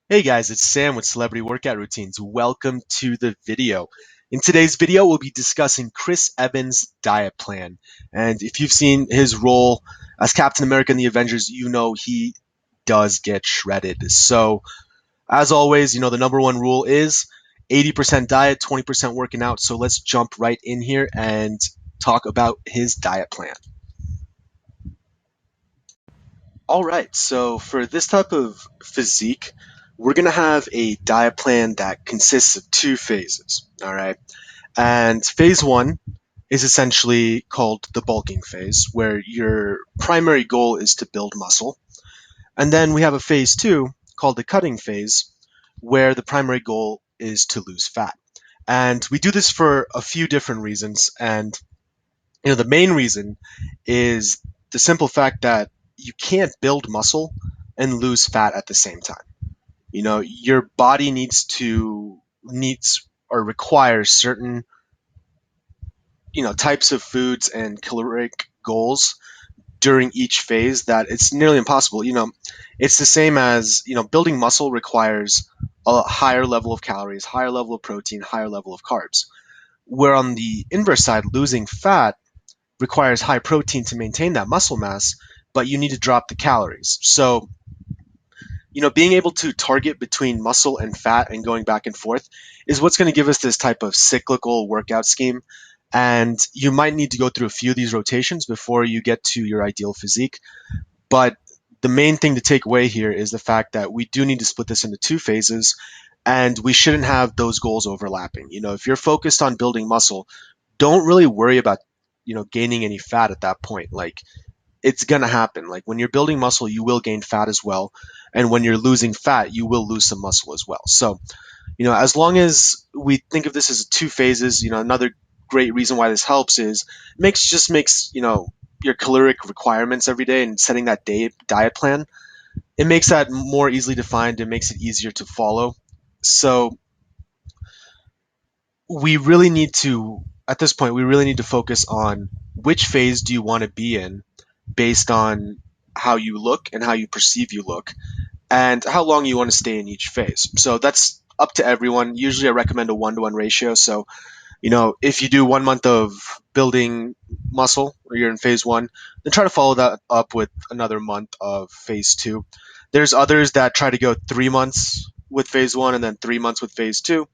Hey guys, it's Sam with Celebrity Workout Routines. Welcome to the video. In today's video, we'll be discussing Chris Evans' diet plan. And if you've seen his role as Captain America in the Avengers, you know he does get shredded. So, as always, the number one rule is 80% diet, 20% working out. So let's jump right in here and talk about his diet plan. All right, so for this type of physique, we're going to have a diet plan that consists of two phases. All right, and phase one is essentially called the bulking phase, where your primary goal is to build muscle. And then we have a phase two called the cutting phase, where the primary goal is to lose fat. And we do this for a few different reasons. And the main reason is the simple fact that you can't build muscle and lose fat at the same time. Your body needs or requires certain, types of foods and caloric goals during each phase that it's nearly impossible. It's the same as, building muscle requires a higher level of calories, higher level of protein, higher level of carbs. Where on the inverse side, losing fat requires high protein to maintain that muscle mass, but you need to drop the calories. So, being able to target between muscle and fat and going back and forth is what's going to give us this type of cyclical workout scheme. And you might need to go through a few of these rotations before you get to your ideal physique. But the main thing to take away here is the fact that we do need to split this into two phases and we shouldn't have those goals overlapping. If you're focused on building muscle, don't really worry about, gaining any fat at that point. Like, it's going to happen. Like, when you're building muscle, you will gain fat as well. And when you're losing fat, you will lose some muscle as well. So, as long as we think of this as two phases, another great reason why this helps is makes, your caloric requirements every day and setting that diet plan, it makes that more easily defined. It makes it easier to follow. So we really need to, at this point, we really need to focus on which phase do you want to be in based on how you look and how you perceive you look and how long you want to stay in each phase. So that's up to everyone. Usually I recommend a 1-to-1 ratio. So, if you do 1 month of building muscle or you're in phase one, then try to follow that up with another month of phase two. There's others that try to go 3 months with phase one and then 3 months with phase two,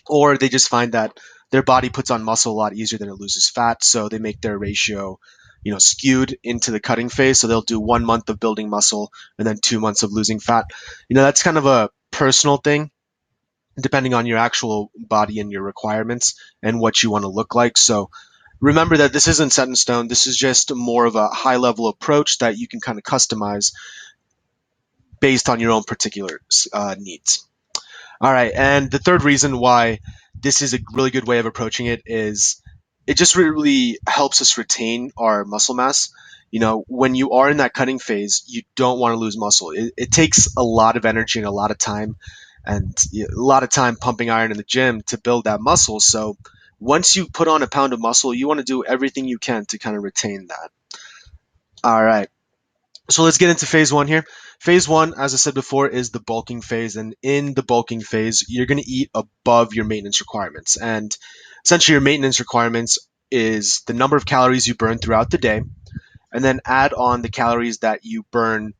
or they just find that their body puts on muscle a lot easier than it loses fat, so they make their ratio, skewed into the cutting phase. So they'll do 1 month of building muscle and then 2 months of losing fat. That's kind of a personal thing, depending on your actual body and your requirements and what you want to look like. So remember that this isn't set in stone. This is just more of a high level approach that you can kind of customize based on your own particular needs. All right. And the third reason why this is a really good way of approaching it is it just really helps us retain our muscle mass. When you are in that cutting phase, you don't want to lose muscle. It takes a lot of energy and a lot of time and a lot of time pumping iron in the gym to build that muscle. So once you put on a pound of muscle, you want to do everything you can to kind of retain that. All right. So let's get into phase one here. Phase one, as I said before, is the bulking phase. And in the bulking phase, you're going to eat above your maintenance requirements. And essentially, your maintenance requirements is the number of calories you burn throughout the day, and then add on the calories that you burn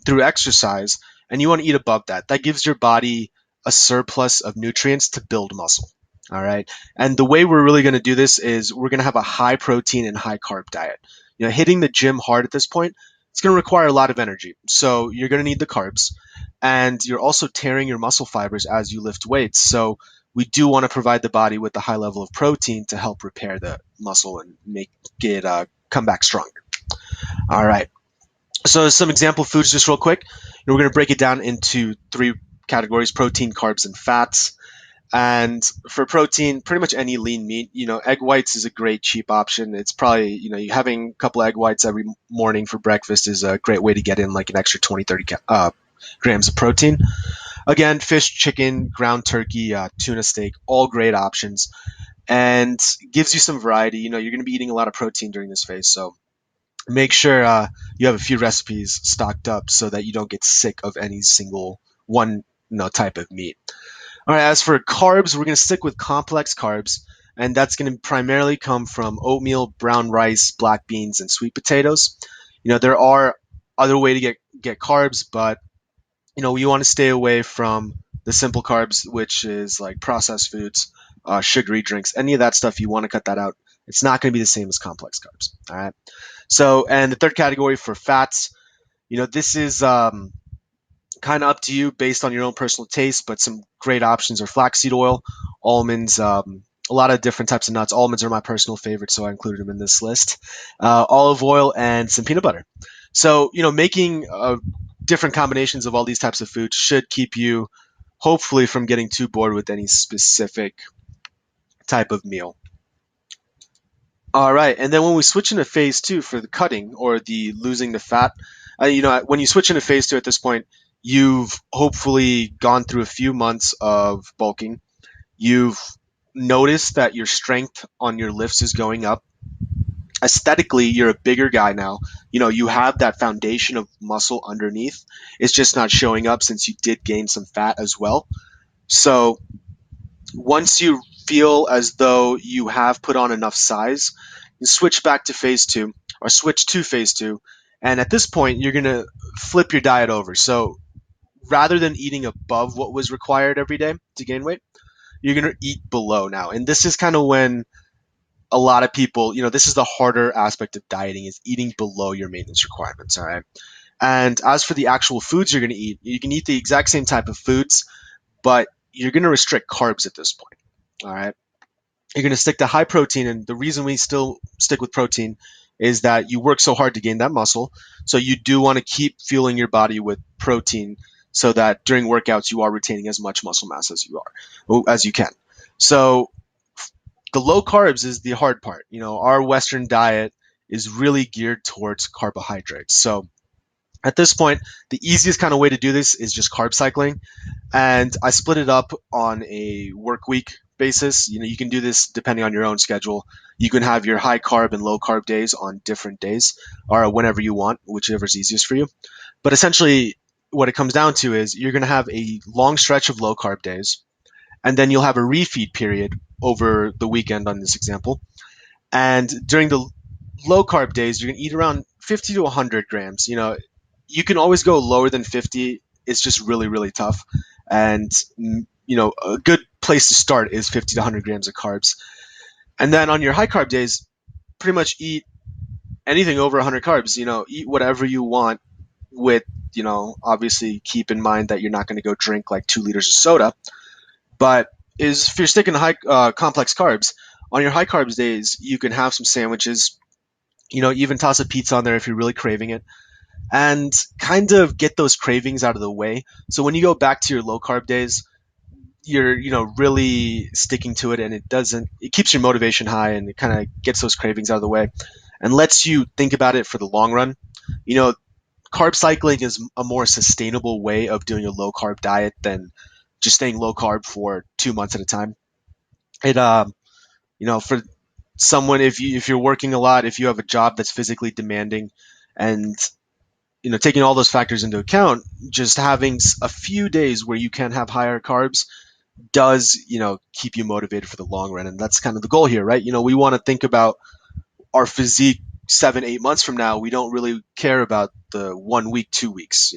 through exercise. And you want to eat above that. That gives your body a surplus of nutrients to build muscle. All right. And the way we're really going to do this is we're going to have a high protein and high carb diet. Hitting the gym hard at this point, it's going to require a lot of energy. So you're going to need the carbs, and you're also tearing your muscle fibers as you lift weights. So we do want to provide the body with a high level of protein to help repair the muscle and make it come back stronger. All right. So some example foods, just real quick. We're going to break it down into three categories: protein, carbs, and fats. And for protein, pretty much any lean meat. Egg whites is a great cheap option. It's probably, having a couple egg whites every morning for breakfast is a great way to get in like an extra 20, 30 grams of protein. Again, fish, chicken, ground turkey, tuna steak, all great options, and gives you some variety. You're going to be eating a lot of protein during this phase. So make sure you have a few recipes stocked up so that you don't get sick of any single one type of meat. All right, as for carbs, we're going to stick with complex carbs, and that's going to primarily come from oatmeal, brown rice, black beans, and sweet potatoes. There are other way to get carbs, but we want to stay away from the simple carbs, which is like processed foods, sugary drinks, any of that stuff. You want to cut that out. It's not going to be the same as complex carbs. All right. So, and the third category for fats, this is kind of up to you based on your own personal taste, but some great options are flaxseed oil, almonds, a lot of different types of nuts. Almonds are my personal favorite, so I included them in this list. Olive oil and some peanut butter. So, making different combinations of all these types of foods should keep you, hopefully, from getting too bored with any specific type of meal. All right, and then when we switch into phase two for the cutting or the losing the fat, when you switch into phase two at this point, you've hopefully gone through a few months of bulking. You've noticed that your strength on your lifts is going up. Aesthetically, you're a bigger guy now. You have that foundation of muscle underneath. It's just not showing up since you did gain some fat as well. So once you feel as though you have put on enough size, you switch back to phase two or switch to phase two. And at this point, you're going to flip your diet over. So rather than eating above what was required every day to gain weight, you're going to eat below now. And this is kind of when a lot of people, this is the harder aspect of dieting is eating below your maintenance requirements. All right. And as for the actual foods you're going to eat, you can eat the exact same type of foods, but you're going to restrict carbs at this point. All right. You're going to stick to high protein. And the reason we still stick with protein is that you work so hard to gain that muscle. So you do want to keep fueling your body with protein so that during workouts you are retaining as much muscle mass as you can. So the low carbs is the hard part. Our Western diet is really geared towards carbohydrates. So at this point, the easiest kind of way to do this is just carb cycling. And I split it up on a work week basis. You can do this depending on your own schedule. You can have your high carb and low carb days on different days or whenever you want, whichever is easiest for you. But essentially, what it comes down to is you're going to have a long stretch of low carb days, and then you'll have a refeed period over the weekend on this example. And during the low carb days, you're going to eat around 50 to 100 grams. You can always go lower than 50. It's just really, really tough. And, a good place to start is 50 to 100 grams of carbs. And then on your high carb days, pretty much eat anything over 100 carbs. Eat whatever you want with, obviously keep in mind that you're not going to go drink like 2 liters of soda. But if you're sticking to high complex carbs, on your high carbs days, you can have some sandwiches, even toss a pizza on there if you're really craving it, and kind of get those cravings out of the way. So when you go back to your low carb days, you're really sticking to it, and it keeps your motivation high, and it kind of gets those cravings out of the way and lets you think about it for the long run. You know, Carb cycling is a more sustainable way of doing a low carb diet than just staying low carb for 2 months at a time. It for someone, if you're working a lot, if you have a job that's physically demanding, and taking all those factors into account, just having a few days where you can have higher carbs does keep you motivated for the long run. And that's kind of the goal here, right? We want to think about our physique 7 8 months from now. We don't really care about the 1 week 2 weeks.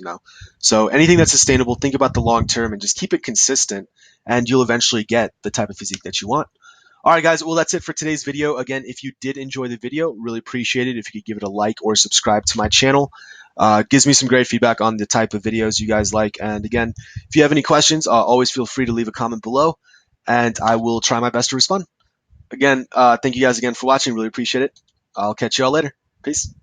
So anything that's sustainable, think about the long term and just keep it consistent, and you'll eventually get the type of physique that you want. All right, guys. Well, that's it for today's video. Again, if you did enjoy the video, really appreciate it if you could give it a like or subscribe to my channel. Gives me some great feedback on the type of videos you guys like. And again, if you have any questions, always feel free to leave a comment below, and I will try my best to respond. Again, thank you guys again for watching. Really appreciate it. I'll catch you all later. Peace.